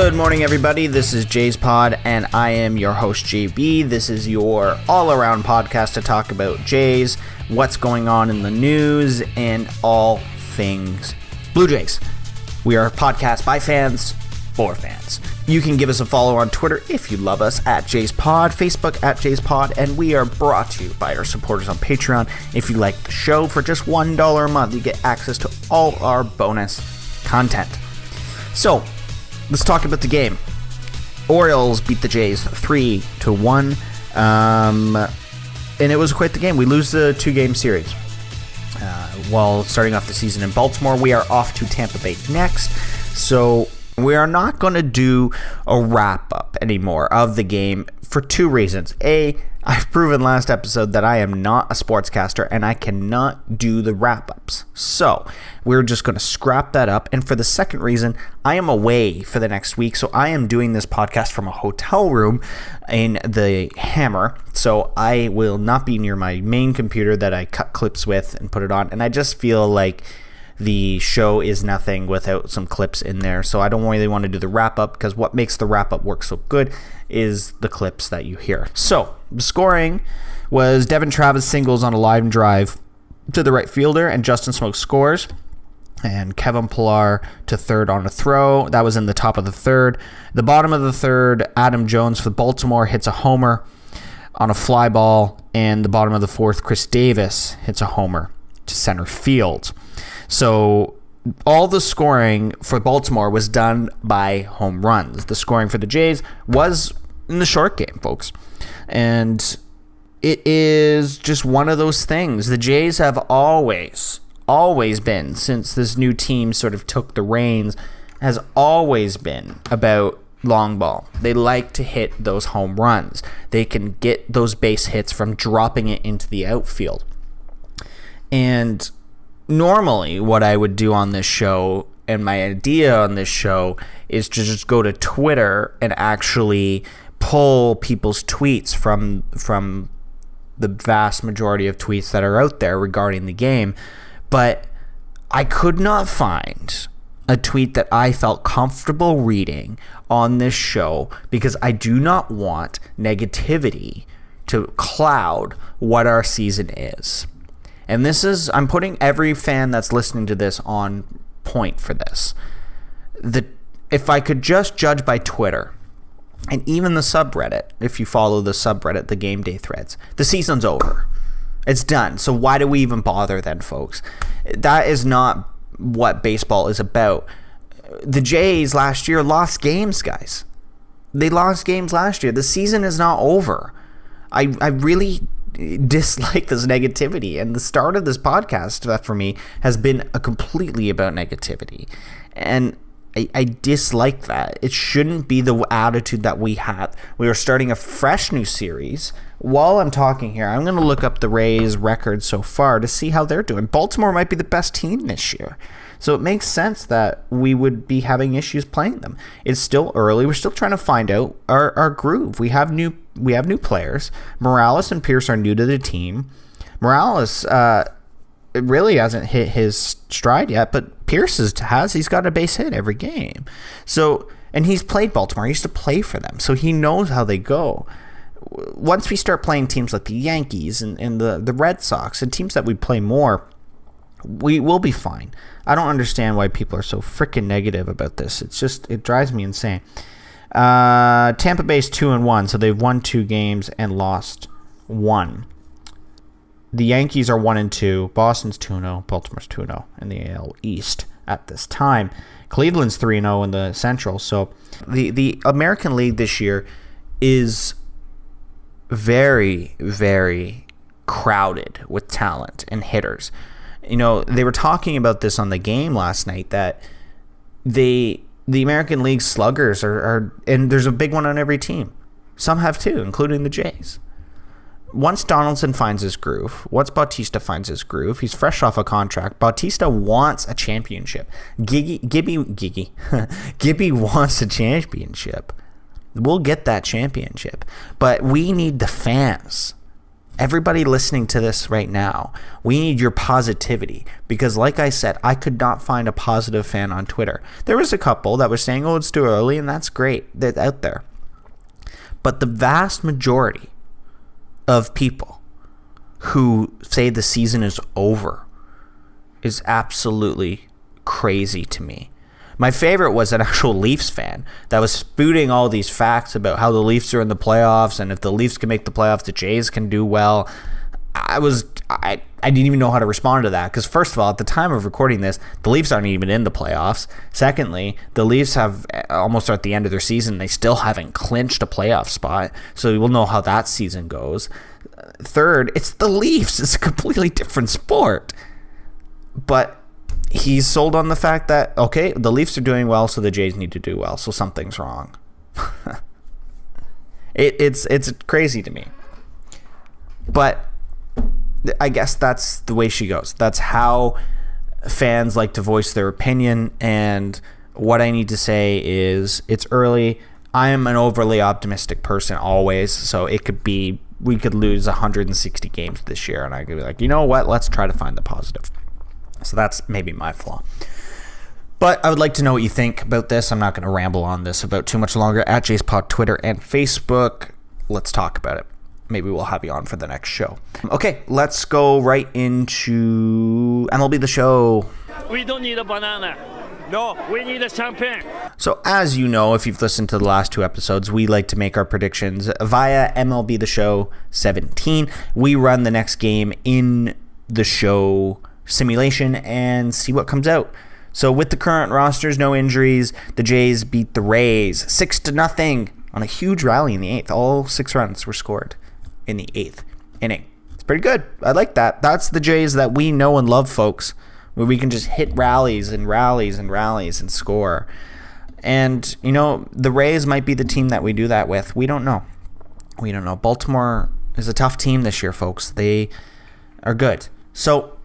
Good morning, everybody. This is Jay's Pod, and I am your host, JB. This is your all-around podcast to talk about Jays, what's going on in the news, and all things Blue Jays. We are a podcast by fans, for fans. You can give us a follow on Twitter if you love us at Jays Pod, Facebook at Jays Pod, and we are brought to you by our supporters on Patreon. If you like the show, for just $1 a month, you get access to all our bonus content. So, let's talk about the game. Orioles beat the Jays 3-1, and it was quite the game. We lose the two-game series. While starting off the season in Baltimore, we are off to Tampa Bay next, so we are not going to do a wrap-up anymore of the game for two reasons. A, I've proven last episode that I am not a sportscaster and I cannot do the wrap-ups. So we're just going to scrap that up. And for the second reason, I am away for the next week. So I am doing this podcast from a hotel room in the Hammer. So I will not be near my main computer that I cut clips with and put it on. And I just feel like the show is nothing without some clips in there. So I don't really want to do the wrap-up, because what makes the wrap-up work so good is the clips that you hear. So the scoring was Devin Travis singles on a line drive to the right fielder, and Justin Smoke scores. And Kevin Pillar to third on a throw. That was in the top of the third. The bottom of the third, Adam Jones for Baltimore hits a homer on a fly ball. And the bottom of the fourth, Chris Davis hits a homer to center field. So all the scoring for Baltimore was done by home runs. The scoring for the Jays was in the short game, folks. And it is just one of those things. The Jays have always been, since this new team sort of took the reins, has always been about long ball. They like to hit those home runs. They can get those base hits from dropping it into the outfield. And normally what I would do on this show, and my idea on this show, is to just go to Twitter and actually pull people's tweets from the vast majority of tweets that are out there regarding the game. But I could not find a tweet that I felt comfortable reading on this show, because I do not want negativity to cloud what our season is. And I'm putting every fan that's listening to this on point for this. If I could just judge by Twitter, and even the subreddit, if you follow the subreddit, the game day threads, the season's over. It's done. So why do we even bother then, folks? That is not what baseball is about. The Jays last year lost games, guys. They lost games last year. The season is not over. I really dislike this negativity, and the start of this podcast, that for me has been completely about negativity, and I dislike that. It shouldn't be the attitude that we have. We are starting a fresh new series. While I'm talking here, I'm going to look up the Rays' record so far to see how they're doing. Baltimore might be the best team this year, so it makes sense that we would be having issues playing them. It's still early. We're still trying to find out our groove. We have new players. Morales and Pierce are new to the team. Morales really hasn't hit his stride yet, but Pierce has. He's got a base hit every game. So, and he's played Baltimore. He used to play for them, so he knows how they go. Once we start playing teams like the Yankees and the Red Sox and teams that we play more, we will be fine. I don't understand why people are so freaking negative about this. It drives me insane. Tampa Bay's 2-1, so they've won 2 games and lost 1. The Yankees are 1-2. Boston's 2-0. Baltimore's 2-0 in the AL East at this time. Cleveland's 3-0 in the Central. So the American League this year is very, very crowded with talent and hitters. You know, they were talking about this on the game last night, that the American League sluggers are, and there's a big one on every team. Some have 2, including the Jays. Once Donaldson finds his groove, once Bautista finds his groove, he's fresh off a contract. Bautista wants a championship. Gibby wants a championship. We'll get that championship. But we need the fans everybody listening to this right now, we need your positivity, because like I said, I could not find a positive fan on Twitter. There was a couple that were saying, oh, it's too early, and that's great. They're out there. But the vast majority of people who say the season is over is absolutely crazy to me. My favorite was an actual Leafs fan that was spouting all these facts about how the Leafs are in the playoffs, and if the Leafs can make the playoffs, the Jays can do well. I didn't even know how to respond to that, because first of all, at the time of recording this, the Leafs aren't even in the playoffs. Secondly, the Leafs have almost at the end of their season, they still haven't clinched a playoff spot, so we'll know how that season goes. Third, it's the Leafs. It's a completely different sport. But he's sold on the fact that, okay, the Leafs are doing well, so the Jays need to do well, so something's wrong. It's crazy to me. But I guess that's the way she goes. That's how fans like to voice their opinion, and what I need to say is it's early. I am an overly optimistic person always, so it could be we could lose 160 games this year, and I could be like, you know what, let's try to find the positive. So that's maybe my flaw. But I would like to know what you think about this. I'm not going to ramble on this about too much longer. At JacePod, Twitter, and Facebook. Let's talk about it. Maybe we'll have you on for the next show. Okay, let's go right into MLB The Show. We don't need a banana. No, we need a champagne. So as you know, if you've listened to the last two episodes, we like to make our predictions via MLB The Show 17. We run the next game in the show simulation and see what comes out. So with the current rosters, no injuries, the Jays beat the Rays 6-0 on a huge rally in the 8th. All 6 runs were scored in the 8th inning. It's pretty good. I like that. That's the Jays that we know and love, folks, where we can just hit rallies and rallies and rallies and score. And, you know, the Rays might be the team that we do that with. We don't know. Baltimore is a tough team this year, folks. They are good. So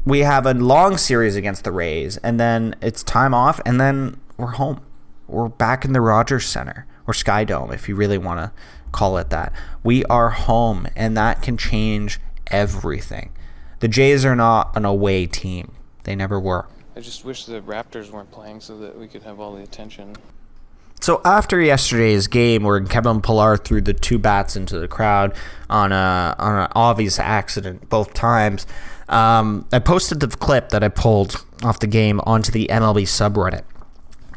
we have a long series against the Rays, and then it's time off, and then we're home. We're back in the Rogers Center, or Sky Dome, if you really want to call it that. We are home, and that can change everything. The Jays are not an away team. They never were. I just wish the Raptors weren't playing so that we could have all the attention. So after yesterday's game where Kevin Pillar threw the 2 bats into the crowd on an obvious accident both times, I posted the clip that I pulled off the game onto the MLB subreddit,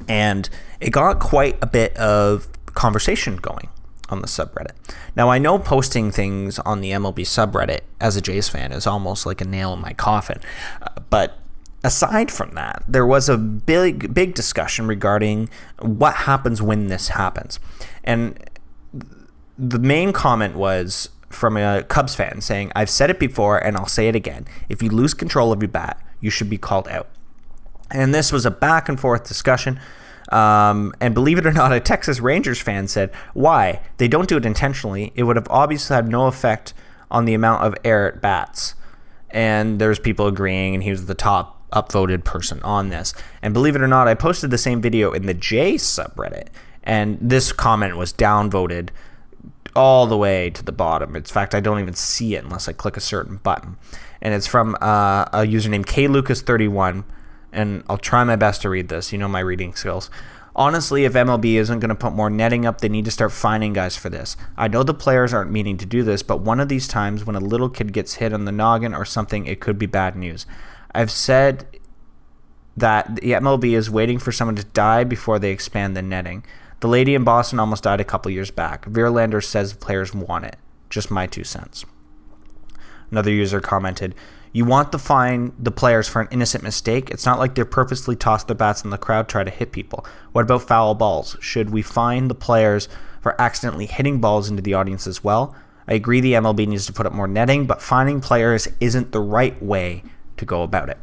and it got quite a bit of conversation going on the subreddit. Now, I know posting things on the MLB subreddit as a Jays fan is almost like a nail in my coffin, but aside from that, there was a big discussion regarding what happens when this happens. And the main comment was from a Cubs fan saying, I've said it before and I'll say it again. If you lose control of your bat, you should be called out. And this was a back and forth discussion. And believe it or not, a Texas Rangers fan said, why? They don't do it intentionally. It would have obviously had no effect on the amount of air at bats. And there's people agreeing, and he was the top upvoted person on this. And believe it or not, I posted the same video in the Jays subreddit, and this comment was downvoted all the way to the bottom. In fact, I don't even see it unless I click a certain button. And it's from a user named KLucas31, and I'll try my best to read this. You know my reading skills. Honestly, if MLB isn't going to put more netting up, they need to start fining guys for this. I know the players aren't meaning to do this, but one of these times when a little kid gets hit on the noggin or something, it could be bad news. I've said that the MLB is waiting for someone to die before they expand the netting. The lady in Boston almost died a couple years back. Verlander says players want it. Just my 2 cents. Another user commented, you want to fine the players for an innocent mistake? It's not like they purposely toss their bats in the crowd, try to hit people. What about foul balls? Should we fine the players for accidentally hitting balls into the audience as well? I agree the MLB needs to put up more netting, but fining players isn't the right way to go about it.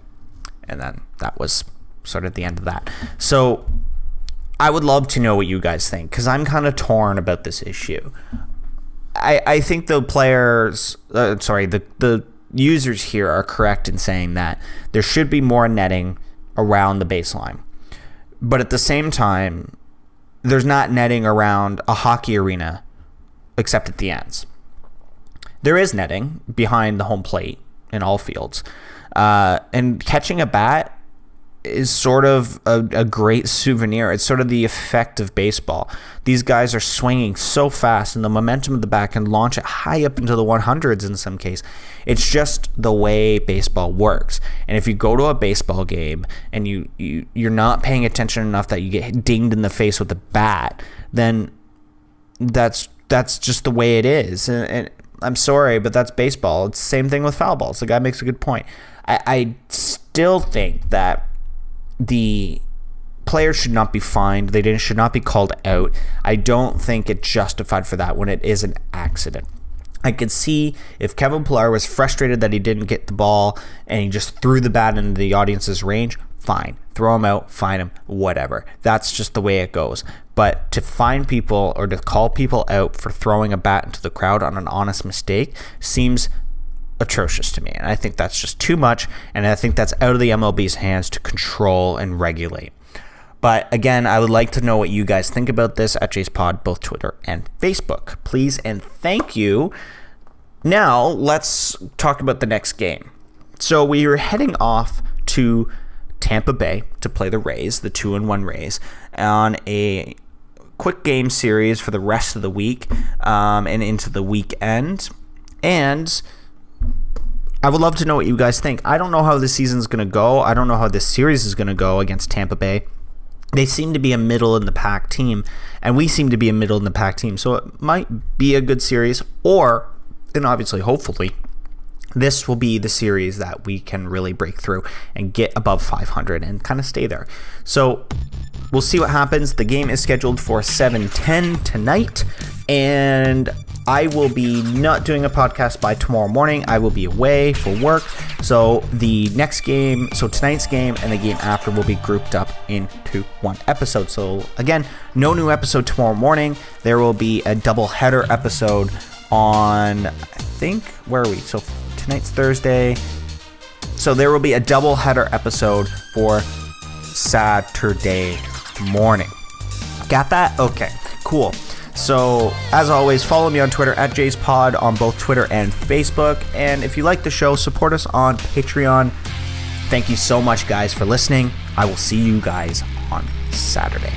And then that was sort of the end of that. So I would love to know what you guys think, because I'm kind of torn about this issue. I think the players, the users here are correct in saying that there should be more netting around the baseline. But at the same time, there's not netting around a hockey arena except at the ends. there is netting behind the home plate in all fields. And catching a bat is sort of a great souvenir. It's sort of the effect of baseball. These guys are swinging so fast, and the momentum of the bat can launch it high up into the 100s in some case. It's just the way baseball works. And if you go to a baseball game and you're not paying attention enough that you get dinged in the face with a bat, then that's just the way it is. And I'm sorry, but that's baseball. It's the same thing with foul balls. The guy makes a good point. I still think that the players should not be fined. They should not be called out. I don't think it's justified for that when it is an accident. I could see if Kevin Pillar was frustrated that he didn't get the ball and he just threw the bat into the audience's range, fine. Throw him out, fine him, whatever. That's just the way it goes. But to fine people or to call people out for throwing a bat into the crowd on an honest mistake seems atrocious to me, and I think that's just too much, and I think that's out of the MLB's hands to control and regulate. But again, I would like to know what you guys think about this at JacePod, both Twitter and Facebook. Please and thank you. Now, let's talk about the next game. So we are heading off to Tampa Bay to play the Rays, the 2-1 Rays, on a quick game series for the rest of the week and into the weekend. And I would love to know what you guys think. I don't know how this season's going to go. I don't know how this series is going to go against Tampa Bay. They seem to be a middle-in-the-pack team, and we seem to be a middle-in-the-pack team. So it might be a good series, and obviously, hopefully, this will be the series that we can really break through and get above 500 and kind of stay there. So we'll see what happens. The game is scheduled for 7:10 tonight, and I will be not doing a podcast by tomorrow morning. I will be away for work. So the next game, so tonight's game and the game after will be grouped up into one episode. So again, no new episode tomorrow morning. There will be a double header episode on, I think, where are we? So tonight's Thursday. So there will be a double header episode for Saturday morning. Got that? Okay, cool. So, as always, follow me on Twitter at JacePod on both Twitter and Facebook. And if you like the show, support us on Patreon. Thank you so much, guys, for listening. I will see you guys on Saturday.